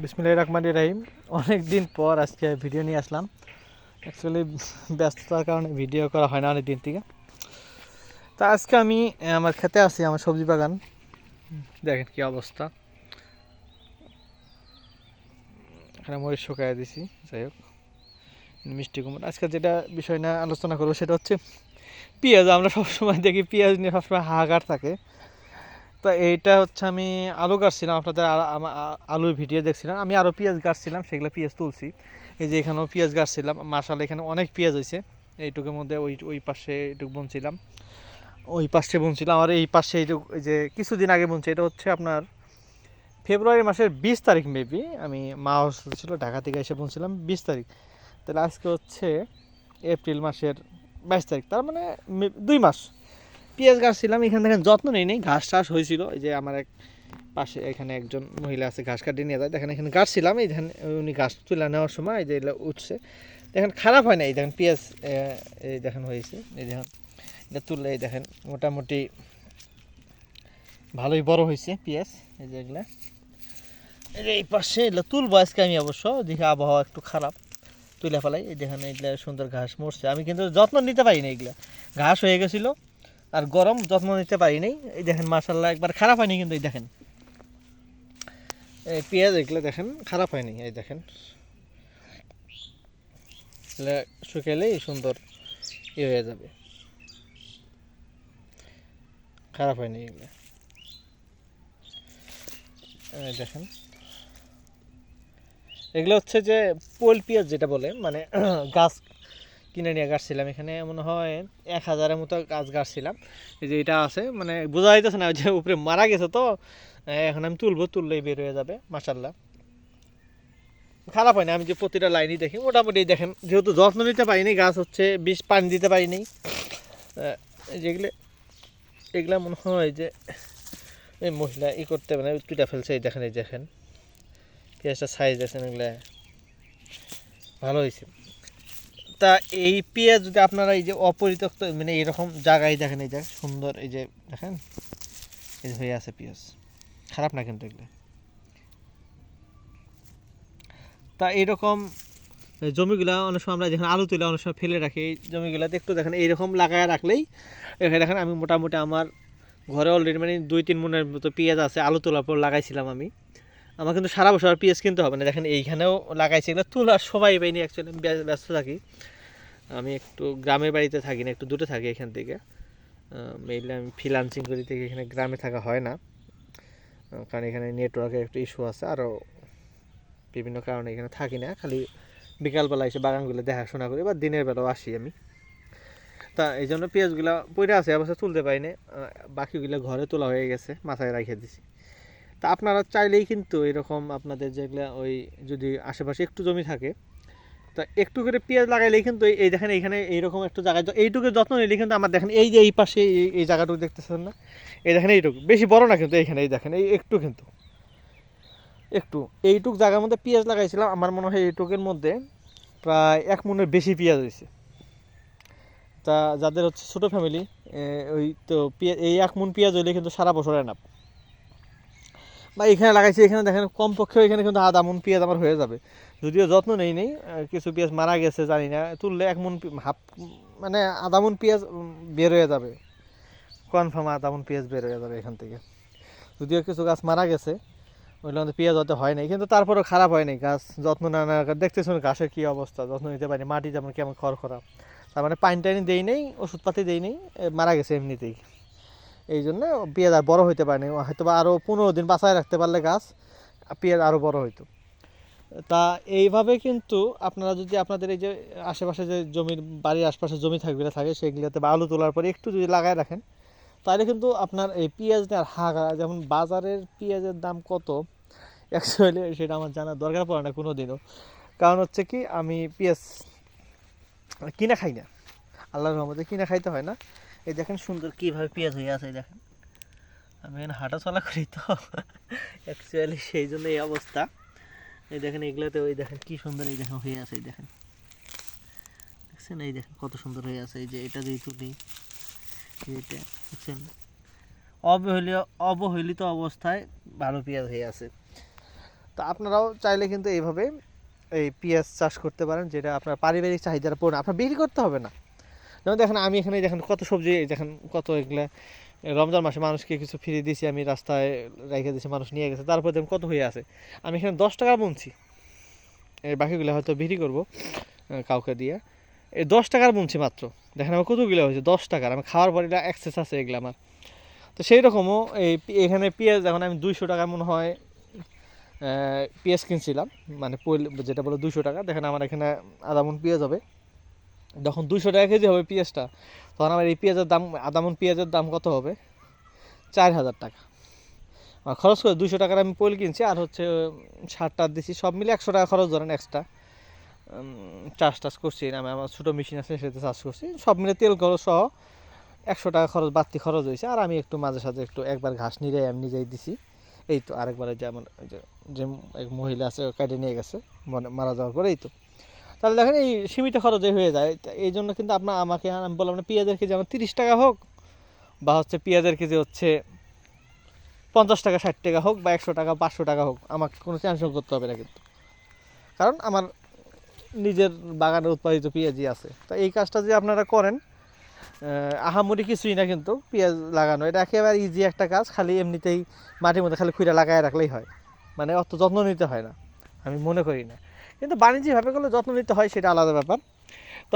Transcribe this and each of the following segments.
বিসমিল্লাহির রহমানির রহিম। অনেক দিন পর আজকে ভিডিও নিয়ে আসলাম। অ্যাকচুয়ালি ব্যস্ততার কারণে ভিডিও করা হয় না অনেক দিন থেকে। তা আজকে আমি আমার খেতে আছি, আমার সবজি বাগান। দেখেন কি অবস্থা, এখানে মরিচ শুকাই দিছি। যাই হোক, মিষ্টি কুমড়। আজকে যেটা বিষয় না আলোচনা করবো সেটা হচ্ছে পেঁয়াজ। আমরা সবসময় দেখি পেঁয়াজ নিয়ে সবসময় হাহাকার থাকে। তো এইটা হচ্ছে আমি আলু গাছছিলাম, আপনাদের আলুর ভিডিও দেখছিলাম। আমি আরও পেঁয়াজ গাছছিলাম, সেগুলো পেঁয়াজ তুলছি। এই যে এখানেও পেঁয়াজ গাছছিলাম, মাশাআল্লাহ এখানে অনেক পেঁয়াজ হয়েছে। এইটুকুর মধ্যে ওই ওই পাশে এইটুকু বুনছিলাম, ওই পাশে বুনছিলাম, আর এই পাশে এইটুকু এই যে কিছুদিন আগে বুনছি। এটা হচ্ছে আপনার ফেব্রুয়ারি মাসের 20 তারিখ মেবি। আমি মা অসুস্থ ছিল, ঢাকা থেকে এসে বুনছিলাম 20 তারিখ। তাহলে আজকে হচ্ছে এপ্রিল মাসের 22 তারিখ, তার মানে 2 মাস পেঁয়াজ গাছছিলাম। এখান থেকে যত্ন নেই ঘাস টাস হয়েছিল। এই যে আমার এক পাশে এখানে একজন মহিলা আছে, ঘাস কাটিয়ে নিয়ে যায়। দেখেন এখানে গাছছিলাম, এই দেখেন উনি ঘাস তুলে নেওয়ার সময় এই যে এগুলো উঠছে। দেখেন খারাপ হয় না, এই দেখেন পেঁয়াজ এই দেখেন হয়েছে। এই দেখেন এটা তুললে এই দেখেন মোটামুটি ভালোই বড় হয়েছে পেঁয়াজ। এই যে এগুলা এই পাশে এগুলো তুলবো আজকে আমি, অবশ্য দেখে আবহাওয়া একটু খারাপ, তুলে ফেলাই। এই দেখেন এগুলা সুন্দর ঘাস মরছে, আমি কিন্তু যত্ন নিতে পারি না। এগুলা ঘাস হয়ে গেছিলো আর গরম, যত্ন নিতে পারি নাই। এই দেখেন মাশাআল্লাহ একবার খারাপ হয়নি কিন্তু। এই দেখেন এই পেঁয়াজ এগুলো দেখেন খারাপ হয়নি। এই দেখেন এগুলো শুকাইলেই সুন্দর হয়ে যাবে, খারাপ হয়নি এগুলো। এই দেখেন এগুলো হচ্ছে যে পোল পেঁয়াজ যেটা বলে, মানে গাছ কিনে নিয়ে গাছছিলাম। এখানে মনে হয় 1000-এর মতো গাছ গাছছিলাম। এই যে এটা আছে, মানে বোঝা যাইতেছে না যে উপরে মারা গেছে। তো এখন আমি তুললেই বের হয়ে যাবে। মাশাআল্লাহ খারাপ হয় না। আমি যে প্রতিটা লাইনই দেখি মোটামুটি, দেখেন যেহেতু যত্ন নিতে পারিনি, গাছ হচ্ছে বিষ পানি দিতে পারিনি, যেগুলো এগুলা মনে হয় যে এই মহিলা করতে মানে তুইটা ফেলছে। এই দেখেন, এই দেখেন পেঁয়াজটা সাইজ দেখেন, এগুলা ভালো হয়েছে। তা এই পেঁয়াজ যদি আপনারা এই যে অপরিত্যক্ত মানে এরকম জায়গায় দেখেন, এই যে সুন্দর, এই যে দেখেন এই যে হয়ে আছে পেঁয়াজ, খারাপ না কিন্তু এগুলো। তা এইরকম জমিগুলা অনেক সময় আমরা যখন আলু তুলে অনেক সময় ফেলে রাখি, এই জমিগুলাতে একটু দেখেন এইরকম লাগায় রাখলেই এখানে দেখেন আমি মোটামুটি আমার ঘরে অলরেডি মানে 2-3 মনের মতো পেঁয়াজ আছে। আলু তোলার পর লাগাইছিলাম আমি। আমার কিন্তু সারা বছর আর পেঁয়াজ কিনতে হবে না। দেখেন এইখানেও লাগাইছি, এগুলো তোলার সবাই পাইনি। অ্যাকচুয়ালি আমি ব্যস্ত থাকি, আমি একটু গ্রামের বাড়িতে থাকি না, একটু দূরে থাকি এখান থেকে। মেইনলি আমি ফ্রিল্যান্সিং করি থেকে এখানে গ্রামে থাকা হয় না, কারণ এখানে নেটওয়ার্কের একটু ইস্যু আছে, আরও বিভিন্ন কারণে এখানে থাকি না। খালি বিকালবেলা এসে বাগানগুলো দেখাশোনা করি, বা দিনের বেলাও আসি আমি। তা এই জন্য পেঁয়াজগুলো পড়ে আছে, অবশ্য তুলতে পারি না। বাকিগুলো ঘরে তোলা হয়ে গেছে, মাথায় রেখে দিছি। তা আপনারা চাইলেই কিন্তু এরকম আপনাদের যেগুলো ওই যদি আশেপাশে একটু জমি থাকে, তা একটু করে পেঁয়াজ লাগাইলেই কিন্তু এই দেখেন এইখানে এইরকম একটু জায়গায় এইটুকু যত্ন নিলে কিন্তু আমার দেখেন এই যে এই পাশে এই জায়গাটুকু দেখতেছেন না, এই দেখেন এইটুকু বেশি বড় না কিন্তু, এইখানে এই দেখেন এই একটু কিন্তু একটু এইটুক জায়গার মধ্যে পেঁয়াজ লাগাইছিলাম। আমার মনে হয় এইটুকের মধ্যে প্রায় 1 মণের বেশি পেঁয়াজ হয়েছে। তা যাদের হচ্ছে ছোটো ফ্যামিলি, ওই তো এই 1 মণ পেঁয়াজ হইলে কিন্তু সারা বছর এনাফ। বা এখানে লাগাইছি, এখানে দেখেন কমপক্ষে এখানে কিন্তু 1/2 মণ পেঁয়াজ আমার হয়ে যাবে, যদিও যত্ন নেই। কিছু পেঁয়াজ মারা গেছে জানি না, তুললে 1 মণ হাফ মানে 1/2 মণ পেঁয়াজ বের হয়ে যাবে, কনফার্ম 1/2 মণ পেঁয়াজ বের হয়ে যাবে এখান থেকে। যদিও কিছু গাছ মারা গেছে, ওইগুলো আমাদের পেঁয়াজ হতে হয় নাই, কিন্তু তারপরেও খারাপ হয় নাই। গাছ যত্ন না না দেখতেছেন ঘাসের কী অবস্থা, যত্ন নিতে পারি, মাটি যেমন কেমন খড়খড়া, তার মানে পানি টানি দেই নেই, ওষুধপাতি দেই নেই, মারা গেছে এমনিতেই। এই জন্য পেঁয়াজ আর বড় হইতে পারেনি। হয়তো বা আরও 15 দিন বাঁচায় রাখতে পারলে গাছ পেঁয়াজ আরও বড় হইতো। তা এইভাবে কিন্তু আপনারা যদি আপনাদের এই যে আশেপাশে যে জমির বাড়ির আশপাশে জমি থাকে সেগুলোতে বা আলু তোলার পরে একটু যদি লাগায় রাখেন, তাহলে কিন্তু আপনার এই পেঁয়াজটা আর হাগা, যেমন বাজারের পেঁয়াজের দাম কত অ্যাকচুয়ালি সেটা আমার জানার দরকার পড়ে না কোনো দিনও। কারণ হচ্ছে কি, আমি পেঁয়াজ কিনে খাই না, আল্লাহর রহমতে কিনে খাইতে হয় না। এই দেখেন সুন্দর কীভাবে পেঁয়াজ হয়ে আছে, এই দেখেন। আমি এখানে হাঁটা চলা করি তো অ্যাকচুয়ালি সেই জন্য এই অবস্থা। এই দেখেন এগুলোতে ওই দেখেন কি সুন্দর, এই দেখেন হয়ে আছে, এই দেখেন দেখছেন, এই দেখেন কত সুন্দর হয়ে আছে। এই যে এটা দিয়ে তুলি, এটা দেখছেন অবহেলিত অবস্থায় ভালো পেঁয়াজ হয়ে আছে। তো আপনারাও চাইলে কিন্তু এইভাবে এই পেঁয়াজ চাষ করতে পারেন, যেটা আপনার পারিবারিক চাহিদার পূরণ, আপনার বিক্রি করতে হবে না। যেমন দেখেন আমি এখানে দেখেন কত সবজি, দেখেন কত এগুলা রমজান মাসে মানুষকে কিছু ফ্রি দিয়েছি, আমি রাস্তায় রেখে দিয়েছি, মানুষ নিয়ে গেছে, তারপর দেখুন কত হয়ে আছে। আমি এখানে 10 টাকা বুনছি, এই বাকিগুলো হয়তো বিক্রি করবো কাউকে দিয়ে। এই 10 টাকার বুনছি মাত্র, দেখেন আমার কতগুলো হয়েছে 10 টাকার, আমি খাওয়ার পর এটা অ্যাক্সেস আছে এগুলো আমার। তো সেই রকমও এই এখানে পেঁয়াজ এখন আমি 200 টাকা মনে হয় পেঁয়াজ কিনছিলাম, মানে যেটা বলো 200 টাকা। দেখেন আমার এখানে আধা মণ পেঁয়াজ হবে, যখন 200 টাকা কেজি হবে পেঁয়াজটা, তখন আমার এই পেঁয়াজের দাম, আধা মণ পেঁয়াজের দাম কত হবে? 4000 টাকা। আর খরচ করে 200 টাকার আমি পোল কিনছি, আর হচ্ছে সার টার দিচ্ছি, সব মিলে 100 টাকা খরচ ধরেন এক্সট্রা। চাষ টাস করছি আমি, আমার ছোটো মেশিন আছে সেটা চাষ করছি, সব মিলে তেল খরচ সহ 100 টাকা খরচ, বাড়তি খরচ হয়েছে। আর আমি একটু মাঝে সাঝে একটু একবার ঘাস নিয়ে আমি নিজেই দিছি, এই তো। আরেকবার যে আমার যে এক মহিলা আছে কেটে নিয়ে গেছে মানে মারা যাওয়ার পরে, এই তো। তাহলে দেখেন এই সীমিত খরচে হয়ে যায়। এই জন্য কিন্তু আমাকে আমি বললাম না পেঁয়াজের কেজি আমার 30 টাকা হোক, বা হচ্ছে পেঁয়াজের কেজি হচ্ছে 50 টাকা 60 টাকা হোক, বা 100 টাকা 500 টাকা হোক, আমাকে কোনো টেনশন করতে হবে না কিন্তু, কারণ আমার নিজের বাগানে উৎপাদিত পেঁয়াজই আছে। তো এই কাজটা যদি আপনারা করেন, আহামরি কিছুই না কিন্তু পেঁয়াজ লাগানো, এটা একেবারে ইজি একটা কাজ। খালি এমনিতেই মাটির মধ্যে খালি খুঁড়ে লাগায় রাখলেই হয়, মানে অত যত্ন নিতে হয় না, আমি মনে করি না। কিন্তু বাণিজ্যিকভাবে করলে যত্ন নিতে হয়, সেটা আলাদা ব্যাপার। তো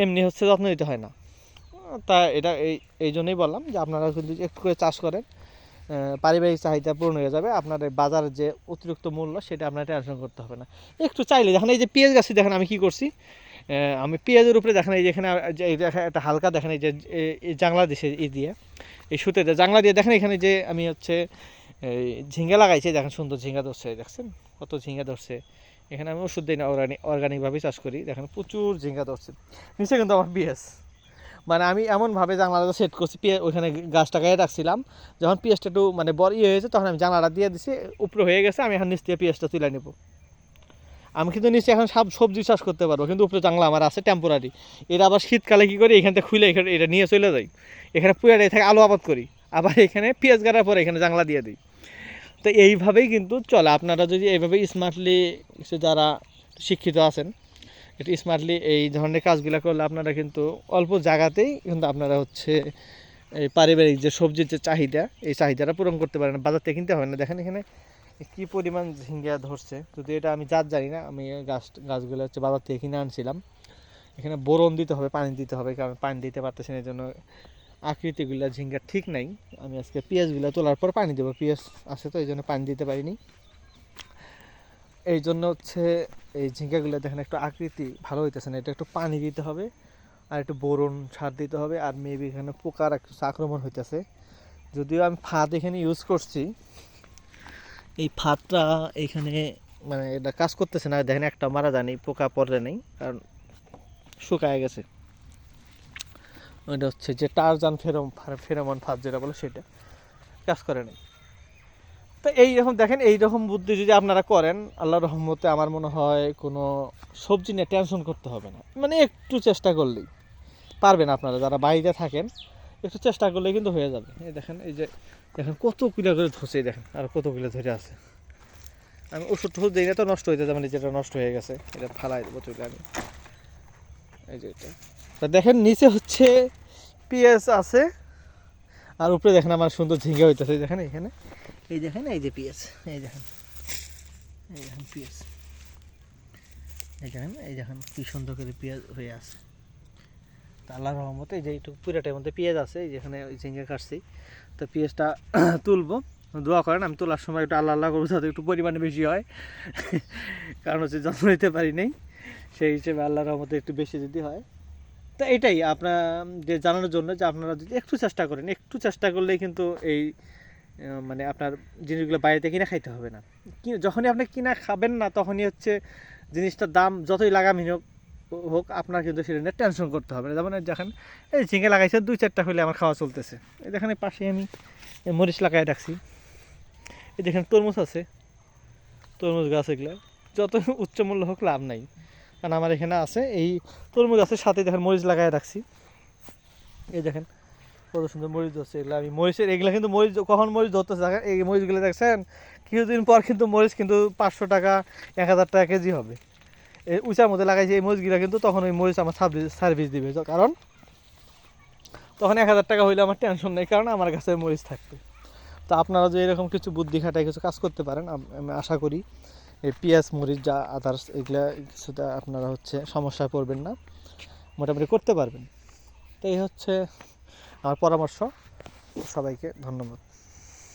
এমনি হচ্ছে যত্ন নিতে হয় না। তা এটা এই জন্যই বললাম যে আপনারা যদি একটু করে চাষ করেন, পারিবারিক চাহিদা পূরণ হয়ে যাবে। আপনার বাজারের যে অতিরিক্ত মূল্য, সেটা আপনার টেনশন করতে হবে না। একটু চাইলে দেখেন এই যে পেঁয়াজ গাছটি দেখেন আমি কী করছি, আমি পেঁয়াজের উপরে দেখেন এই যে এখানে একটা হালকা দেখেন এই যে এই জাংলা দিছে এই দিয়ে, এই সুতেতে জাংলা দিয়ে দেখেন এখানে যে আমি হচ্ছে এই ঝিঙ্গা লাগাইছি, দেখেন সুন্দর ঝিঙ্গা ধরছে, দেখছেন কত ঝিঙ্গা ধরছে। এখানে আমি ওষুধ দিই না, অর্গানিকভাবেই চাষ করি, দেখেন প্রচুর ঝিঙ্গা ধরছে। নিচে কিন্তু আমার পেঁয়াজ, মানে আমি এমনভাবে জানলাটা সেট করছি, ওইখানে গাছটা গায়ে রাখছিলাম, যখন পেঁয়াজটা একটু মানে বড় হয়েছে, তখন আমি জানলাটা দিয়ে দিছি, উপরে হয়ে গেছে, আমি এখন নিচ দিয়ে পেঁয়াজটা তুলে নেব। আমি কিন্তু নিচে এখন সব সবজি চাষ করতে পারবো, কিন্তু উপরে জানলা আমার আছে টেম্পোরারি। এটা আবার শীতকালে কী করি, এখান থেকে খুলে এখানে এটা নিয়ে চলে যাই, এখানে পুরাটাই থাকে আলু আবাদ করি, আবার এখানে পেঁয়াজ গাড়ার পরে এখানে জানলা দিয়ে দিই। তো এইভাবেই কিন্তু চলে। আপনারা যদি এইভাবেই স্মার্টলি, যারা শিক্ষিত আছেন, একটু স্মার্টলি এই ধরনের কাজগুলো করলে আপনারা কিন্তু অল্প জায়গাতেই কিন্তু আপনারা হচ্ছে এই পারিবারিক যে সবজির যে চাহিদা, এই চাহিদাটা পূরণ করতে পারেন, বাজার থেকে কিনতে হয় না। দেখেন এখানে কী পরিমাণ ঝিঙ্গা ধরছে, যদি এটা আমি জানি না, আমি গাছগুলো হচ্ছে বাজার থেকে কিনে আনছিলাম। এখানে বোরন দিতে হবে, পানি দিতে হবে, কারণ পানি দিতে পারতেছি না, এই জন্য আকৃতিগুলো ঝিঙ্গা ঠিক নাই। আমি আজকে পেঁয়াজগুলো তোলার পর পানি দেবো, পেঁয়াজ আছে তো এই জন্য পানি দিতে পারিনি। এই জন্য হচ্ছে এই ঝিঙ্গাগুলো দেখেন একটু আকৃতি ভালো হইতেছে না, এটা একটু পানি দিতে হবে, আর একটু বোরন সার দিতে হবে, আর মেবি এখানে পোকার একটু আক্রমণ হইতেছে। যদিও আমি ফাঁদ এখানে ইউজ করছি, এই ফাঁদটা এখানে মানে এটা কাজ করতেছে না, দেখেন একটা মারা যায়নি, পোকা পড়ে নেই, কারণ শুকায় গেছে। ওইটা হচ্ছে যে টারজান ফেরোমন ফাঁদ যেটা বলে, সেটা কাজ করে নেই। তো এইরকম দেখেন, এইরকম বুদ্ধি যদি আপনারা করেন, আল্লাহর রহমতে আমার মনে হয় কোনো সবজি নিয়ে টেনশন করতে হবে না। মানে একটু চেষ্টা করলেই পারবেন, আপনারা যারা বাইরে থাকেন একটু চেষ্টা করলেই কিন্তু হয়ে যাবে। এই দেখেন, এই যে দেখেন কত কিলো করে ধরছে, দেখেন আর কত কিলো ধরে আছে। আমি ওষুধ টষুধ দিই না তো, নষ্ট হয়ে যাবে, মানে যেটা নষ্ট হয়ে গেছে এটা ফালাই দেবো চলে আমি। এই যে এটা তা দেখেন, নিচে হচ্ছে পেঁয়াজ আছে, আর উপরে দেখেন আমার সুন্দর ঝিঙ্গা হইতেছে, দেখেন এখানে, এই দেখেন এই যে পেঁয়াজ, এই দেখেন, এই দেখেন পেঁয়াজ, এই দেখেন, এই দেখেন কি সুন্দর করে পেঁয়াজ হয়ে আছে। তা আল্লাহর রহমতে এই যে একটু পুরাটার মধ্যে পেঁয়াজ আছে, এই যেখানে ঝিঙ্গা কাটছি, তো পেঁয়াজটা তুলবো। দোয়া করেন, আমি তোলার সময় একটু আল্লাহ করবো যাতে একটু পরিমাণে বেশি হয়, কারণ হচ্ছে যত্ন নিতে পারি নেই, সেই হিসেবে আল্লাহর রহমতে একটু বেশি যদি হয়। তো এটাই আপনার যে জানানোর জন্য, যে আপনারা যদি একটু চেষ্টা করেন, একটু চেষ্টা করলেই কিন্তু এই মানে আপনার জিনিসগুলো বাইরেতে কিনে খাইতে হবে না। যখনই আপনি কিনা খাবেন না, তখনই হচ্ছে জিনিসটার দাম যতই লাগামহীন হোক, আপনার কিন্তু সেটা নিয়ে টেনশন করতে হবে না। যেমন দেখেন এই ঝিঙে লাগাইছে 2-4টা হলে আমার খাওয়া চলতেছে। এই দেখেন পাশে আমি মরিচ লাগাই রাখছি, এই দেখেন তরমুজ আছে, তরমুজ গাছ, এগুলো যত উচ্চ মূল্য হোক লাভ নাই, কারণ আমার এখানে আছে এই তরমুজ গাছের সাথে দেখেন মরিচ লাগাই রাখছি। এই দেখেন কত সুন্দর মরিচ ধরছে। এগুলো আমি মরিচের, এগুলো কিন্তু মরিচ কখন মরিচ ধরতেছে দেখেন, এই মরিচগুলো দেখছেন কিছুদিন পর কিন্তু মরিচ কিন্তু 500 টাকা 1000 টাকা কেজি হবে। এই উঁচার মধ্যে লাগাইছে এই মরিচগুলো, কিন্তু তখন ওই মরিচ আমার সার্ভিস দিবে, কারণ তখন 1000 টাকা হইলে আমার টেনশন নেই, কারণ আমার কাছে মরিচ থাকবে। তো আপনারা যে এরকম কিছু বুদ্ধি খাটায় কিছু কাজ করতে পারেন, আমি আশা করি এই পেঁয়াজ মরিচ যা আদার্স এগুলা কিছুটা আপনারা হচ্ছে সমস্যায় পড়বেন না, মোটামুটি করতে পারবেন। তো এই হচ্ছে আমার পরামর্শ। সবাইকে ধন্যবাদ।